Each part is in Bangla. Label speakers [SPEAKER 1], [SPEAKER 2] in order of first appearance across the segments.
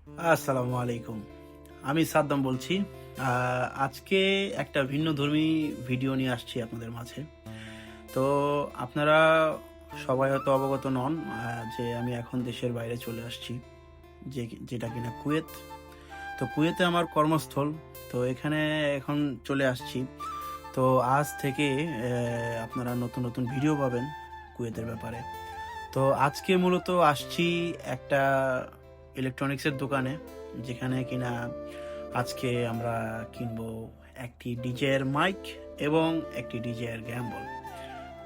[SPEAKER 1] আসসালামু আলাইকুম। আমি সাদ্দাম বলছি। আজকে একটা ভিন্নধর্মী ভিডিও নিয়ে আসছি আপনাদের মাঝে। তো আপনারা সবাই হয়তো অবগত নন যে আমি এখন দেশের বাইরে চলে আসছি, যেটা কিনা কুয়েত। তো কুয়েতে আমার কর্মস্থল। তো এখানে এখন চলে আসছি। তো আজ থেকে আপনারা নতুন নতুন ভিডিও পাবেন কুয়েতের ব্যাপারে। তো আজকে মূলত আসছি একটা ইলেকট্রনিক্সের দোকানে, যেখানে কিনা আজকে আমরা কিনবো একটি ডিজের মাইক এবং একটি ডিজের গ্যাম্বল।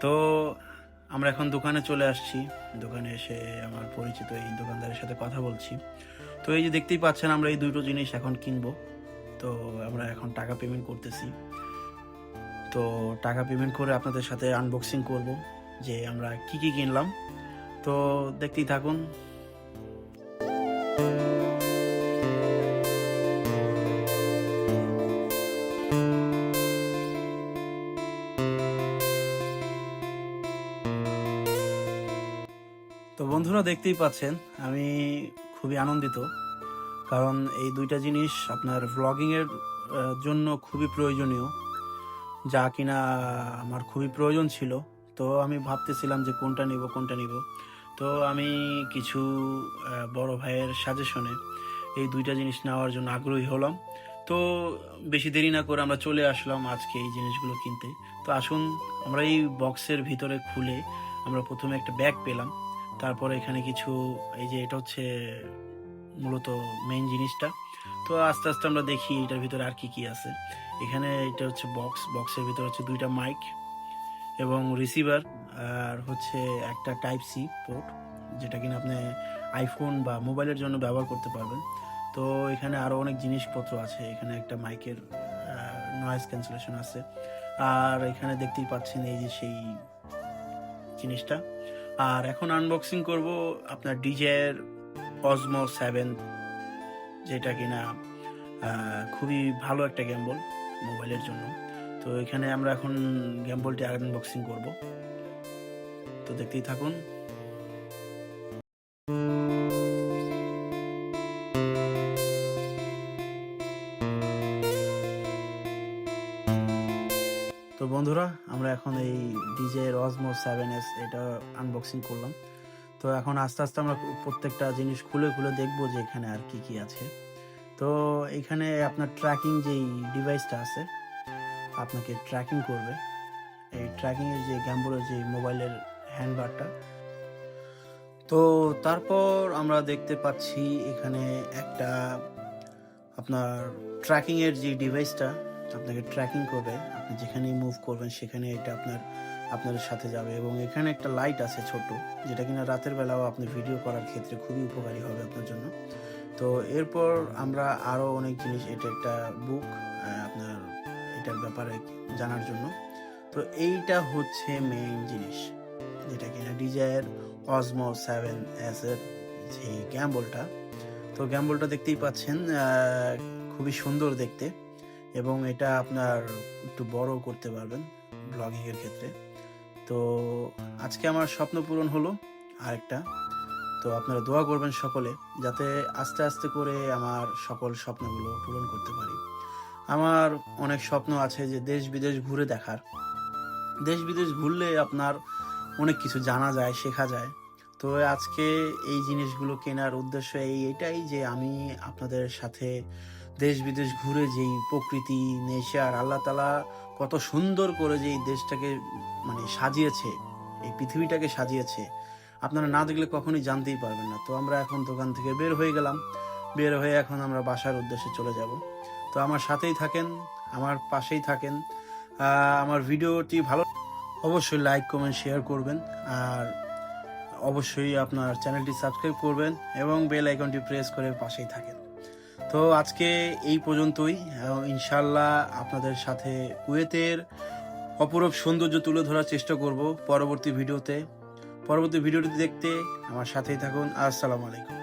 [SPEAKER 1] তো আমরা এখন দোকানে চলে আসছি। দোকানে এসে আমার পরিচিত এই দোকানদারের সাথে কথা বলছি। তো এই যে দেখতেই পাচ্ছেন, আমরা এই দুটো জিনিস এখন কিনবো। তো আমরা এখন টাকা পেমেন্ট করতেছি। তো টাকা পেমেন্ট করে আপনাদের সাথে আনবক্সিং করব যে আমরা কি কি কিনলাম। তো দেখতেই থাকুন। তো বন্ধুরা, দেখতেই পাচ্ছেন আমি খুবই আনন্দিত, কারণ এই দুইটা জিনিস আপনার ভ্লগিং এর জন্য খুবই প্রয়োজনীয়, যা কিনা আমার খুবই প্রয়োজন ছিল। তো আমি ভাবতেছিলাম যে কোনটা নিব। তো আমি কিছু বড় ভাইয়ের সাজেশনে এই দুইটা জিনিস নেওয়ার জন্য আগ্রহী হলাম। তো বেশি দেরি না করে আমরা চলে আসলাম আজকে এই জিনিসগুলো কিনতে। তো আসুন, আমরা এই বক্সের ভিতরে খুলে আমরা প্রথমে একটা ব্যাগ পেলাম। তারপরে এখানে কিছু, এই যে এটা হচ্ছে মূলত মেইন জিনিসটা। তো আস্তে আস্তে আমরা দেখি এটার ভিতরে আর কি কি আছে। এখানে এটা হচ্ছে বক্সের ভিতরে হচ্ছে দুইটা মাইক এবং রিসিভার, আর হচ্ছে একটা টাইপ সি পোর্ট, যেটা কিনা আপনি আইফোন বা মোবাইলের জন্য ব্যবহার করতে পারবেন। তো এখানে আরো অনেক জিনিসপত্র আছে। এখানে একটা মাইকের নয়েজ ক্যান্সেলেশন আছে। আর এখানে দেখতেই পাচ্ছেন এই যে সেই জিনিসটা। আর এখন আনবক্সিং করব আপনার ডিজের অজমো 7, যেটা কিনা খুবই ভালো একটা গ্যাম্বল মোবাইলের জন্য। তো এখানে আমরা এখন গ্যাম্বলটি আনবক্সিং করব। তো দেখতেই থাকুন। তো বন্ধুরা, আমরা এখন এই ডিজে অজমো 7S এটা আনবক্সিং করলাম। তো এখন আস্তে আস্তে আমরা প্রত্যেকটা জিনিস খুলে খুলে দেখবো যে এখানে আর কি কি আছে। তো এখানে আপনার ট্র্যাকিং যেই ডিভাইসটা আছে, আপনাকে ট্র্যাকিং করবে। এই ট্র্যাকিং এর যে গ্যাম্বলের যে মোবাইলের হ্যান্ডবারটা। তো তারপর আমরা দেখতে পাচ্ছি এখানে একটা আপনার ট্র্যাকিং এর যে ডিভাইসটা আপনাকে ট্র্যাকিং করবে। আপনি যেখানেই মুভ করবেন সেখানে এটা আপনার সাথে যাবে। এবং এখানে একটা লাইট আছে ছোট, যেটা কিনা রাতের বেলাও আপনি ভিডিও করার ক্ষেত্রে খুবই উপকারী হবে আপনার জন্য। তো এরপর আমরা আরো অনেক জিনিস, এটা একটা বুক আপনার এটার ব্যাপারে জানার জন্য। তো এইটা হচ্ছে মেইন জিনিস, যেটা কিনা ডিজায়ার অজমো 7S এর যে গ্যাম্বলটা। তো গ্যাম্বলটা দেখতেই পাচ্ছেন, খুবই সুন্দর দেখতে, এবং এটা আপনার একটু বড় করতে পারবেন ব্লগিং এর ক্ষেত্রে। তো আজকে আমার স্বপ্ন পূরণ হলো আরেকটা। তো আপনারা দোয়া করবেন সকলে, যাতে আস্তে আস্তে করে আমার সকল স্বপ্নগুলো পূরণ করতে পারি। আমার অনেক স্বপ্ন আছে যে দেশ বিদেশ ঘুরে দেখার। দেশ বিদেশ ঘুরলে আপনার অনেক কিছু জানা যায়, শেখা যায়। তো আজকে এই জিনিসগুলো কেনার উদ্দেশ্য এটাই যে আমি আপনাদের সাথে দেশ বিদেশ ঘুরে যেই প্রকৃতি, নেচার, আল্লাহ তাআলা কত সুন্দর করে যে এই দেশটাকে মানে সাজিয়েছে, এই পৃথিবীটাকে সাজিয়েছে, আপনারা না দেখলে কখনোই জানতেই পারবেন না। তো আমরা এখন দোকান থেকে বের হয়ে গেলাম। বের হয়ে এখন আমরা বাসার উদ্দেশ্যে চলে যাব। তো আমার সাথেই থাকেন, আমার পাশেই থাকেন। আমার ভিডিওটি ভালো অবশ্যই লাইক, কমেন্ট, শেয়ার করবেন। আর অবশ্যই আপনার চ্যানেলটি সাবস্ক্রাইব করবেন এবং বেল আইকনটি প্রেস করে পাশেই থাকেন। তো আজকে এই পর্যন্তই। ইনশাল্লাহ আপনাদের সাথে কুয়েতের অপরূপ সৌন্দর্য তুলে ধরার চেষ্টা করব পরবর্তী ভিডিওটি দেখতে আমার সাথেই থাকুন। আসসালামু আলাইকুম।